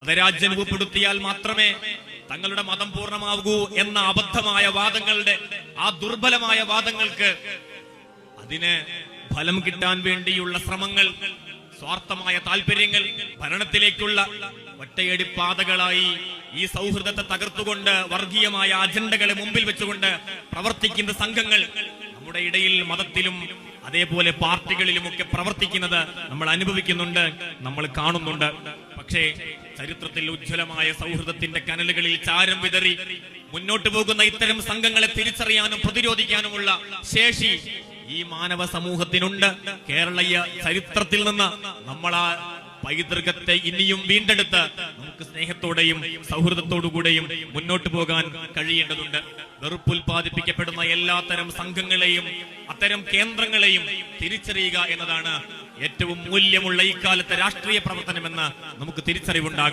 മതരാജ്യം രൂപപ്പെടുത്തിയാൽ മാത്രമേ തങ്ങളുടെ മതം പൂർണ്ണമാകൂ എന്ന അബദ്ധമായ വാദങ്ങളുടെ, ആ ദുർബലമായ വാദങ്ങൾക്ക് അതിന് ഫലം കിട്ടാൻ വേണ്ടിയുള്ള ശ്രമങ്ങൾ, സ്വാർത്ഥമായ താല്പര്യങ്ങൾ, ഭരണത്തിലേക്കുള്ള ഒറ്റയടി പാതകളായി ഈ സൗഹൃദത്തെ തകർത്തുകൊണ്ട് വർഗീയമായ അജണ്ടകളെ മുമ്പിൽ വെച്ചുകൊണ്ട് പ്രവർത്തിക്കുന്ന സംഘങ്ങൾ നമ്മുടെ ഇടയിൽ മതത്തിലും അതേപോലെ പാർട്ടികളിലുമൊക്കെ പ്രവർത്തിക്കുന്നത് നമ്മൾ അനുഭവിക്കുന്നുണ്ട്, നമ്മൾ കാണുന്നുണ്ട്. പക്ഷേ ചരിത്രത്തിൽ ഉജ്ജ്വലമായ സൗഹൃദത്തിന്റെ കനലുകളിൽ ചാരം വിതറി മുന്നോട്ട് പോകുന്ന ഇത്തരം സംഘങ്ങളെ തിരിച്ചറിയാനും പ്രതിരോധിക്കാനുമുള്ള ശേഷി ഈ മാനവ സമൂഹത്തിനുണ്ട്. കേരളീയ ചരിത്രത്തിൽ നിന്ന് നമ്മൾ ആ പൈതൃകത്തെ ഇനിയും വീണ്ടെടുത്ത് നമുക്ക് സ്നേഹത്തോടെയും സൗഹൃദത്തോടുകൂടെയും മുന്നോട്ട് പോകാൻ കഴിയേണ്ടതുണ്ട്. വെറുപ്പുൽപാദിപ്പിക്കപ്പെടുന്ന എല്ലാത്തരം സംഘങ്ങളെയും അത്തരം കേന്ദ്രങ്ങളെയും തിരിച്ചറിയുക എന്നതാണ് ഏറ്റവും മൂല്യമുള്ള ഈ കാലത്തെ രാഷ്ട്രീയ പ്രവർത്തനമെന്ന് നമുക്ക് തിരിച്ചറിവുണ്ടാകും.